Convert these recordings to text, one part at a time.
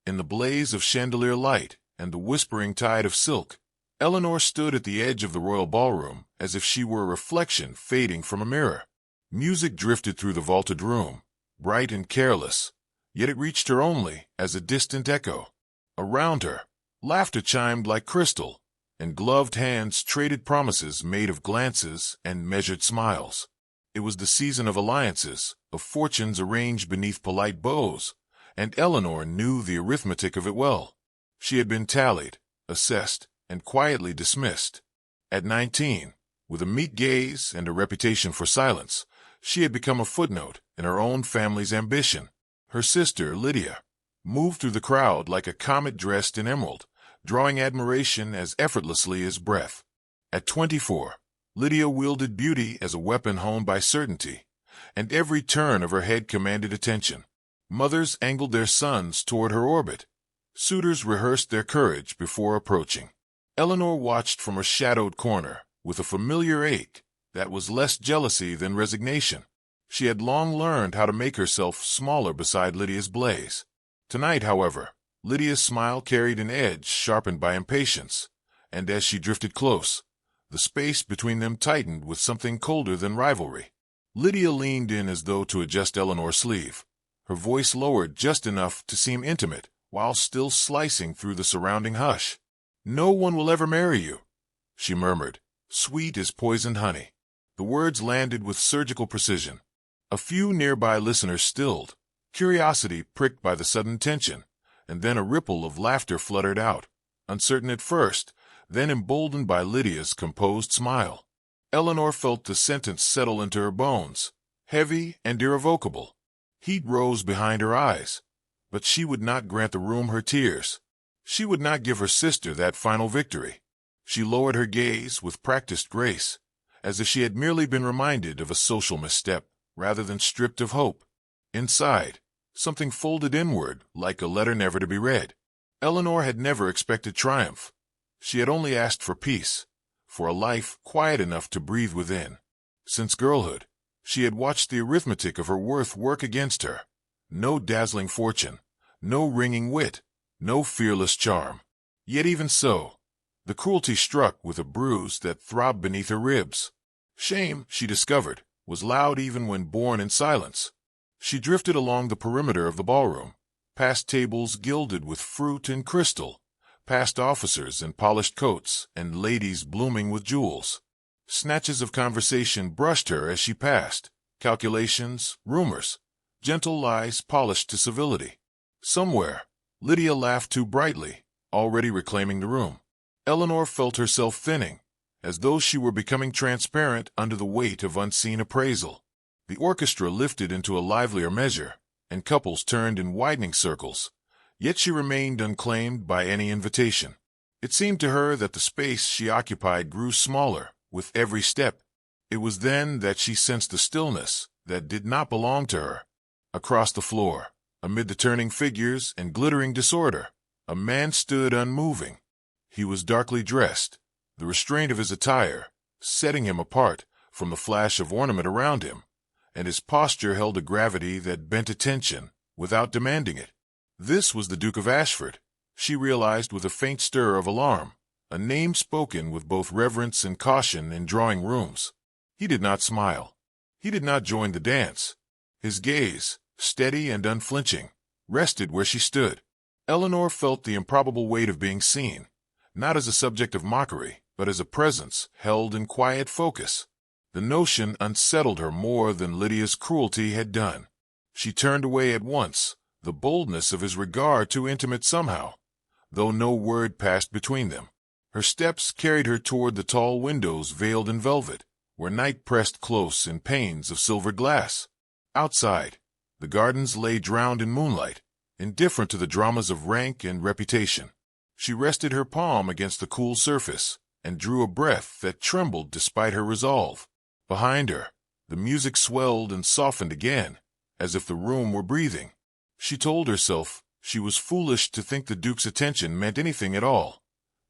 In the blaze of chandelier light and the whispering tide of silk, Eleanor stood at the edge of the royal ballroom as if she were a reflection fading from a mirror. Music drifted through the vaulted room, bright and careless, yet it reached her only as a distant echo. Around her, laughter chimed like crystal, and gloved hands traded promises made of glances and measured smiles. It was the season of alliances, of fortunes arranged beneath polite bows, and Eleanor knew the arithmetic of it well. She had been tallied, assessed, and quietly dismissed. At 19, with a meek gaze and a reputation for silence, she had become a footnote in her own family's ambition. Her sister, Lydia, moved through the crowd like a comet dressed in emerald, drawing admiration as effortlessly as breath. At 24, Lydia wielded beauty as a weapon honed by certainty, and every turn of her head commanded attention. Mothers angled their sons toward her orbit. Suitors rehearsed their courage before approaching. Eleanor watched from her shadowed corner with a familiar ache that was less jealousy than resignation. She had long learned how to make herself smaller beside Lydia's blaze. Tonight, however, Lydia's smile carried an edge sharpened by impatience, and as she drifted close, the space between them tightened with something colder than rivalry. Lydia leaned in as though to adjust Eleanor's sleeve, her voice lowered just enough to seem intimate while still slicing through the surrounding hush. "No one will ever marry you," she murmured, sweet as poisoned honey. The words landed with surgical precision. A few nearby listeners stilled, curiosity pricked by the sudden tension, and then a ripple of laughter fluttered out, uncertain at first, then emboldened by Lydia's composed smile. Eleanor felt the sentence settle into her bones, heavy and irrevocable. Heat rose behind her eyes, but she would not grant the room her tears. She would not give her sister that final victory. She lowered her gaze with practiced grace, as if she had merely been reminded of a social misstep rather than stripped of hope. Inside, something folded inward like a letter never to be read. Eleanor had never expected triumph. She had only asked for peace, for a life quiet enough to breathe within. Since girlhood, she had watched the arithmetic of her worth work against her. No dazzling fortune, no ringing wit, no fearless charm. Yet even so, the cruelty struck with a bruise that throbbed beneath her ribs. Shame, she discovered, was loud even when born in silence. She drifted along the perimeter of the ballroom, past tables gilded with fruit and crystal, past officers in polished coats and ladies blooming with jewels. Snatches of conversation brushed her as she passed, calculations, rumors, gentle lies polished to civility. Somewhere, Lydia laughed too brightly, already reclaiming the room. Eleanor felt herself thinning, as though she were becoming transparent under the weight of unseen appraisal. The orchestra lifted into a livelier measure, and couples turned in widening circles, yet she remained unclaimed by any invitation. It seemed to her that the space she occupied grew smaller with every step. It was then that she sensed the stillness that did not belong to her. Across the floor, amid the turning figures and glittering disorder, a man stood unmoving. He was darkly dressed, the restraint of his attire setting him apart from the flash of ornament around him, and his posture held a gravity that bent attention without demanding it. This was the Duke of Ashford, she realized with a faint stir of alarm, a name spoken with both reverence and caution in drawing rooms. He did not smile. He did not join the dance. His gaze, steady and unflinching, rested where she stood. Eleanor felt the improbable weight of being seen, not as a subject of mockery, but as a presence held in quiet focus. The notion unsettled her more than Lydia's cruelty had done. She turned away at once, the boldness of his regard too intimate somehow, though no word passed between them. Her steps carried her toward the tall windows veiled in velvet, where night pressed close in panes of silvered glass. Outside, the gardens lay drowned in moonlight, indifferent to the dramas of rank and reputation. She rested her palm against the cool surface and drew a breath that trembled despite her resolve. Behind her, the music swelled and softened again, as if the room were breathing. She told herself she was foolish to think the Duke's attention meant anything at all.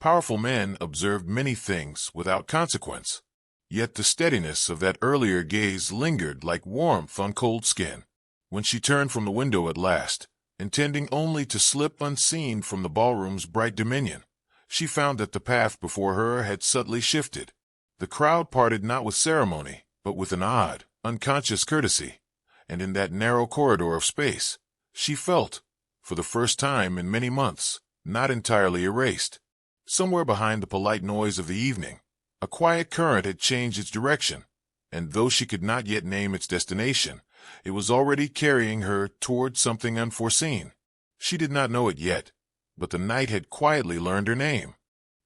Powerful men observed many things without consequence. Yet the steadiness of that earlier gaze lingered like warmth on cold skin. When she turned from the window at last, Intending only to slip unseen from the ballroom's bright dominion, she found that the path before her had subtly shifted. The crowd parted not with ceremony, but with an odd, unconscious courtesy, and in that narrow corridor of space, she felt, for the first time in many months, not entirely erased. Somewhere behind the polite noise of the evening, a quiet current had changed its direction, and though she could not yet name its destination, it was already carrying her toward something unforeseen. She did not know it yet, but the night had quietly learned her name,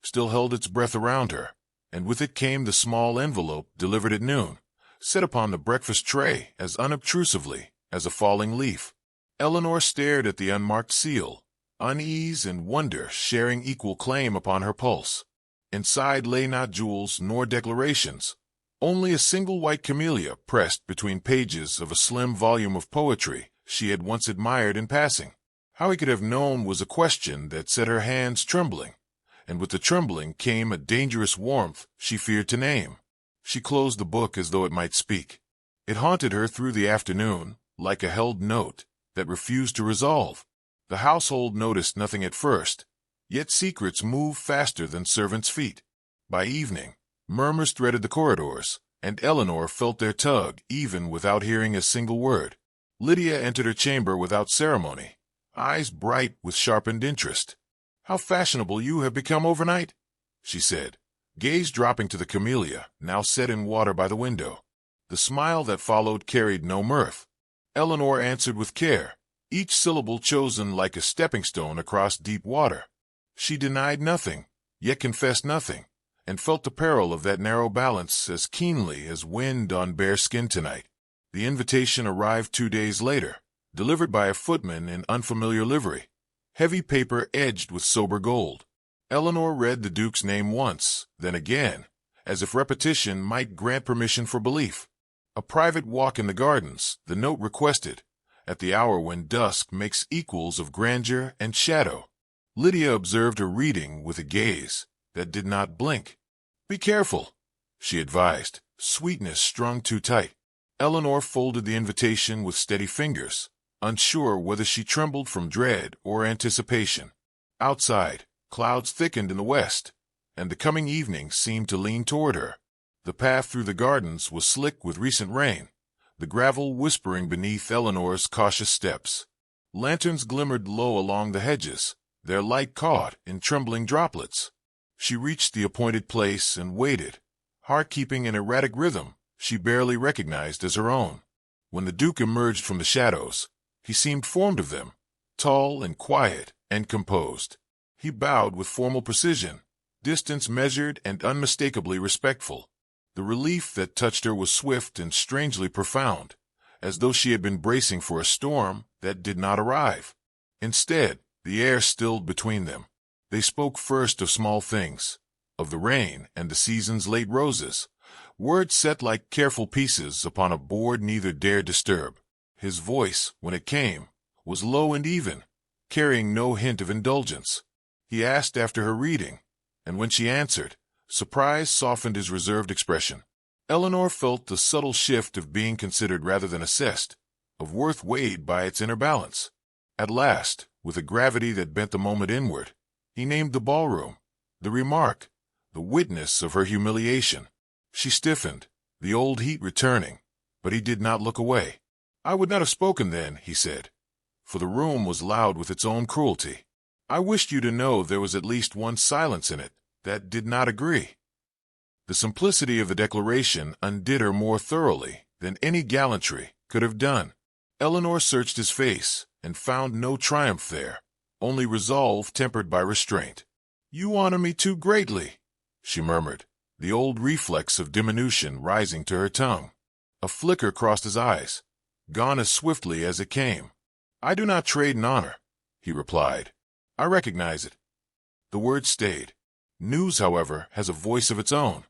still held its breath around her, and with it came the small envelope delivered at noon, set upon the breakfast tray as unobtrusively as a falling leaf. Eleanor stared at the unmarked seal, unease and wonder sharing equal claim upon her pulse. Inside lay not jewels nor declarations, only a single white camellia pressed between pages of a slim volume of poetry she had once admired in passing. How he could have known was a question that set her hands trembling, and with the trembling came a dangerous warmth she feared to name. She closed the book as though it might speak. It haunted her through the afternoon, like a held note that refused to resolve. The household noticed nothing at first, yet secrets move faster than servants' feet. By evening, murmurs threaded the corridors, and Eleanor felt their tug even without hearing a single word. Lydia entered her chamber without ceremony, eyes bright with sharpened interest. "How fashionable you have become overnight," she said, gaze dropping to the camellia, now set in water by the window. The smile that followed carried no mirth. Eleanor answered with care, each syllable chosen like a stepping-stone across deep water. She denied nothing, yet confessed nothing, and felt the peril of that narrow balance as keenly as wind on bare skin tonight. The invitation arrived 2 days later, delivered by a footman in unfamiliar livery, heavy paper edged with sober gold. Eleanor read the Duke's name once, then again, as if repetition might grant permission for belief. A private walk in the gardens, the note requested, at the hour when dusk makes equals of grandeur and shadow. Lydia observed her reading with a gaze that did not blink. "Be careful," she advised, sweetness strung too tight. Eleanor folded the invitation with steady fingers, unsure whether she trembled from dread or anticipation. Outside, clouds thickened in the west, and the coming evening seemed to lean toward her. The path through the gardens was slick with recent rain, the gravel whispering beneath Eleanor's cautious steps. Lanterns glimmered low along the hedges, their light caught in trembling droplets. She reached the appointed place and waited, heart keeping an erratic rhythm she barely recognized as her own. When the Duke emerged from the shadows, he seemed formed of them, tall and quiet and composed. He bowed with formal precision, distance measured and unmistakably respectful. The relief that touched her was swift and strangely profound, as though she had been bracing for a storm that did not arrive. Instead, the air stilled between them. They spoke first of small things, of the rain and the season's late roses, words set like careful pieces upon a board neither dared disturb. His voice, when it came, was low and even, carrying no hint of indulgence. He asked after her reading, and when she answered, surprise softened his reserved expression. Eleanor felt the subtle shift of being considered rather than assessed, of worth weighed by its inner balance. At last, with a gravity that bent the moment inward, he named the ballroom, the remark, the witness of her humiliation. She stiffened, the old heat returning, but he did not look away. "I would not have spoken then," he said, for the room was loud with its own cruelty. "I wished you to know there was at least one silence in it that did not agree." The simplicity of the declaration undid her more thoroughly than any gallantry could have done. Eleanor searched his face and found no triumph there, only resolve tempered by restraint. "You honor me too greatly," she murmured, the old reflex of diminution rising to her tongue. A flicker crossed his eyes, gone as swiftly as it came. "I do not trade in honor," he replied. "I recognize it." The word stayed. News, however, has a voice of its own,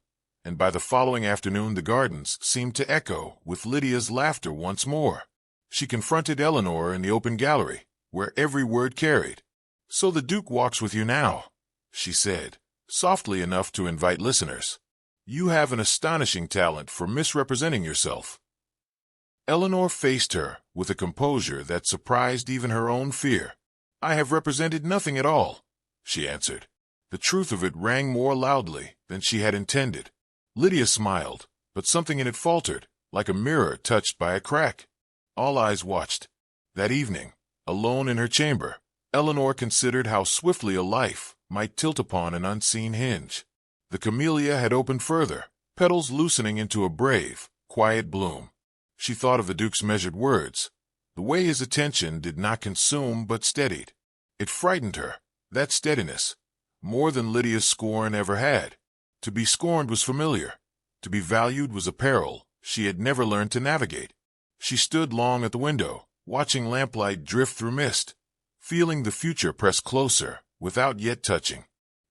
and by the following afternoon the gardens seemed to echo with Lydia's laughter once more. She confronted Eleanor in the open gallery, where every word carried. "So the Duke walks with you now," she said, softly enough to invite listeners. "You have an astonishing talent for misrepresenting yourself." Eleanor faced her with a composure that surprised even her own fear. "I have represented nothing at all," she answered. The truth of it rang more loudly than she had intended. Lydia smiled, but something in it faltered, like a mirror touched by a crack. All eyes watched. That evening, alone in her chamber, Eleanor considered how swiftly a life might tilt upon an unseen hinge. The camellia had opened further, petals loosening into a brave, quiet bloom. She thought of the Duke's measured words, the way his attention did not consume but steadied. It frightened her, that steadiness, more than Lydia's scorn ever had. To be scorned was familiar. To be valued was a peril she had never learned to navigate. She stood long at the window, watching lamplight drift through mist, feeling the future press closer without yet touching.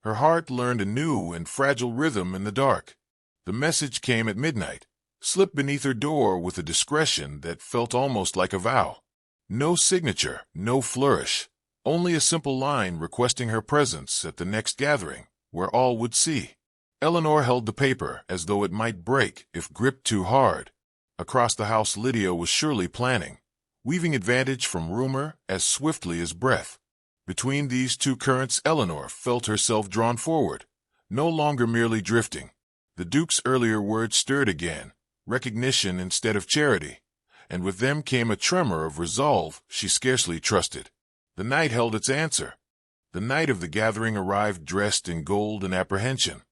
Her heart learned a new and fragile rhythm in the dark. The message came at midnight, slipped beneath her door with a discretion that felt almost like a vow. No signature, no flourish, only a simple line requesting her presence at the next gathering, where all would see. Eleanor held the paper as though it might break if gripped too hard. Across the house Lydia was surely planning, weaving advantage from rumor as swiftly as breath. Between these two currents Eleanor felt herself drawn forward, no longer merely drifting. The Duke's earlier words stirred again, recognition instead of charity, and with them came a tremor of resolve she scarcely trusted. The night held its answer. The night of the gathering arrived dressed in gold and apprehension,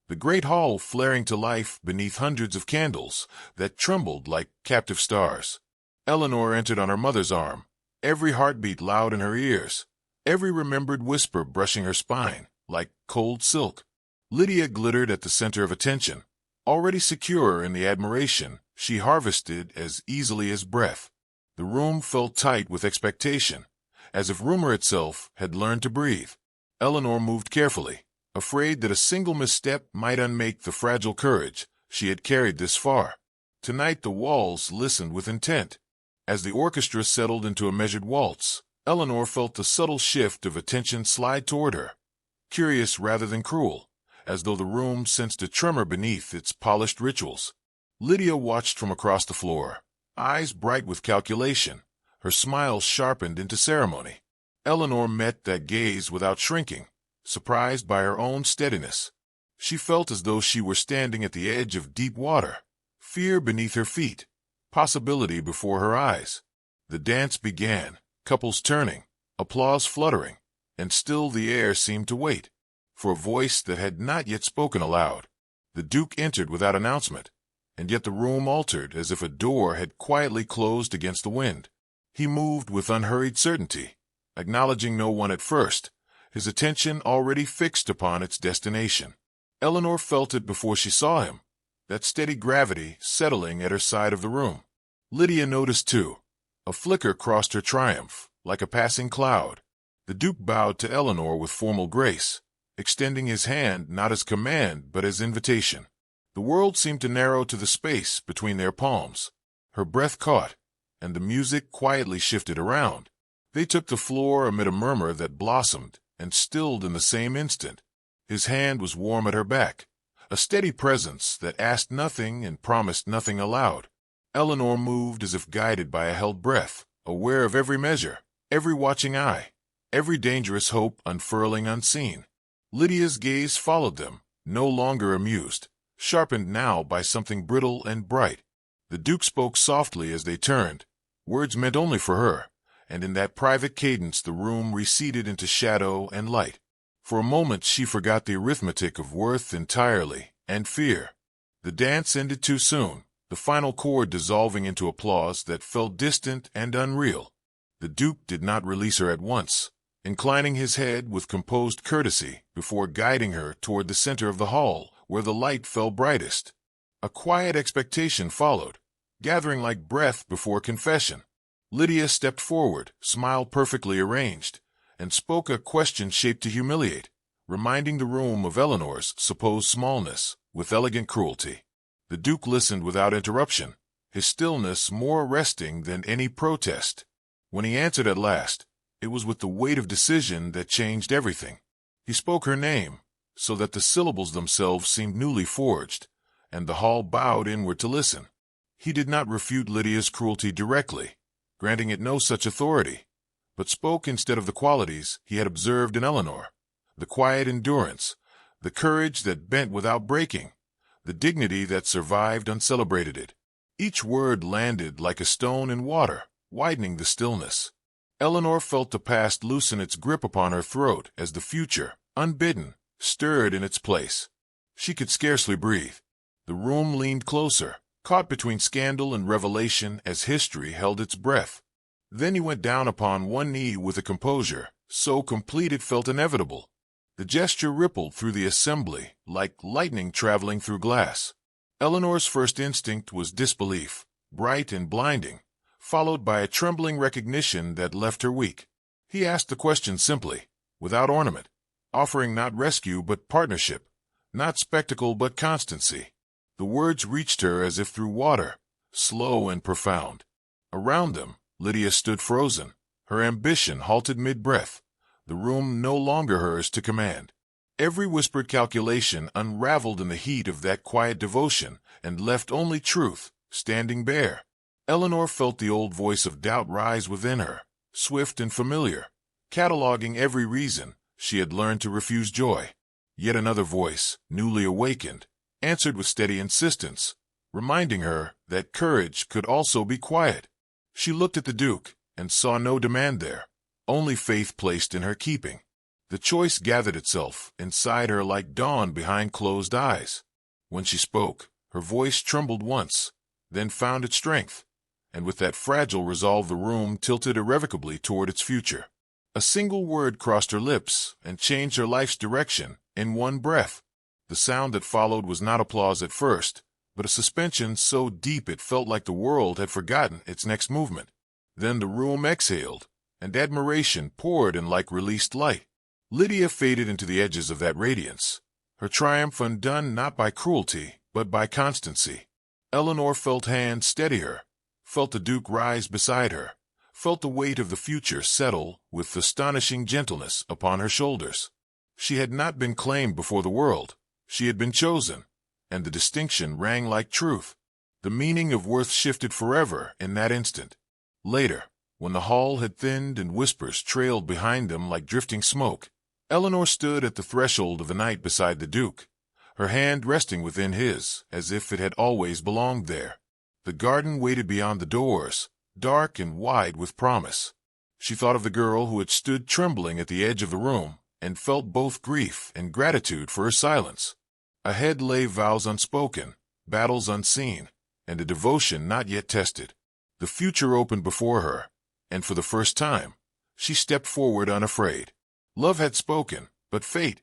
the great hall flaring to life beneath hundreds of candles that trembled like captive stars. Eleanor entered on her mother's arm, every heartbeat loud in her ears, every remembered whisper brushing her spine like cold silk. Lydia glittered at the center of attention, already secure in the admiration she harvested as easily as breath. The room felt tight with expectation, as if rumor itself had learned to breathe. Eleanor moved carefully, afraid that a single misstep might unmake the fragile courage she had carried this far. Tonight the walls listened with intent. As the orchestra settled into a measured waltz, Eleanor felt the subtle shift of attention slide toward her, curious rather than cruel, as though the room sensed a tremor beneath its polished rituals. Lydia watched from across the floor, eyes bright with calculation, her smile sharpened into ceremony. Eleanor met that gaze without shrinking, surprised by her own steadiness. She felt as though she were standing at the edge of deep water, fear beneath her feet, possibility before her eyes. The dance began, couples turning, applause fluttering, and still the air seemed to wait for a voice that had not yet spoken aloud. The Duke entered without announcement, and yet the room altered as if a door had quietly closed against the wind. He moved with unhurried certainty, acknowledging no one at first, his attention already fixed upon its destination. Eleanor felt it before she saw him, that steady gravity settling at her side of the room. Lydia noticed too. A flicker crossed her triumph, like a passing cloud. The Duke bowed to Eleanor with formal grace, extending his hand not as command but as invitation. The world seemed to narrow to the space between their palms. Her breath caught, and the music quietly shifted around. They took the floor amid a murmur that blossomed and stilled in the same instant. His hand was warm at her back, a steady presence that asked nothing and promised nothing aloud. Eleanor moved as if guided by a held breath, aware of every measure, every watching eye, every dangerous hope unfurling unseen. Lydia's gaze followed them, no longer amused, sharpened now by something brittle and bright. The Duke spoke softly as they turned, words meant only for her, and in that private cadence the room receded into shadow and light. For a moment she forgot the arithmetic of worth entirely, and fear. The dance ended too soon, the final chord dissolving into applause that felt distant and unreal. The Duke did not release her at once, inclining his head with composed courtesy before guiding her toward the center of the hall, where the light fell brightest. A quiet expectation followed, gathering like breath before confession. Lydia stepped forward, smile perfectly arranged, and spoke a question shaped to humiliate, reminding the room of Eleanor's supposed smallness with elegant cruelty. The Duke listened without interruption, his stillness more arresting than any protest. When he answered at last, it was with the weight of decision that changed everything. He spoke her name, so that the syllables themselves seemed newly forged, and the hall bowed inward to listen. He did not refute Lydia's cruelty directly, granting it no such authority, but spoke instead of the qualities he had observed in Eleanor: the quiet endurance, the courage that bent without breaking, the dignity that survived uncelebrated it. Each word landed like a stone in water, widening the stillness. Eleanor felt the past loosen its grip upon her throat as the future, unbidden, stirred in its place. She could scarcely breathe. The room leaned closer, caught between scandal and revelation as history held its breath. Then he went down upon one knee with a composure so complete it felt inevitable. The gesture rippled through the assembly like lightning traveling through glass. Eleanor's first instinct was disbelief, bright and blinding, followed by a trembling recognition that left her weak. He asked the question simply, without ornament, offering not rescue but partnership, not spectacle but constancy. The words reached her as if through water, slow and profound. Around them, Lydia stood frozen, her ambition halted mid-breath, the room no longer hers to command. Every whispered calculation unraveled in the heat of that quiet devotion and left only truth, standing bare. Eleanor felt the old voice of doubt rise within her, swift and familiar, cataloging every reason she had learned to refuse joy. Yet another voice, newly awakened, answered with steady insistence, reminding her that courage could also be quiet. She looked at the Duke and saw no demand there, only faith placed in her keeping. The choice gathered itself inside her like dawn behind closed eyes. When she spoke, her voice trembled once, then found its strength, and with that fragile resolve the room tilted irrevocably toward its future. A single word crossed her lips and changed her life's direction in one breath. The sound that followed was not applause at first, but a suspension so deep it felt like the world had forgotten its next movement. Then the room exhaled, and admiration poured in like released light. Lydia faded into the edges of that radiance, her triumph undone not by cruelty, but by constancy. Eleanor felt hands steady her, felt the Duke rise beside her, felt the weight of the future settle with astonishing gentleness upon her shoulders. She had not been claimed before the world, she had been chosen, and the distinction rang like truth. The meaning of worth shifted forever in that instant. Later, when the hall had thinned and whispers trailed behind them like drifting smoke, Eleanor stood at the threshold of the night beside the Duke, her hand resting within his as if it had always belonged there. The garden waited beyond the doors, dark and wide with promise. She thought of the girl who had stood trembling at the edge of the room and felt both grief and gratitude for her silence. Ahead lay vows unspoken, battles unseen, and a devotion not yet tested. The future opened before her, and for the first time, she stepped forward unafraid. Love had spoken, but fate,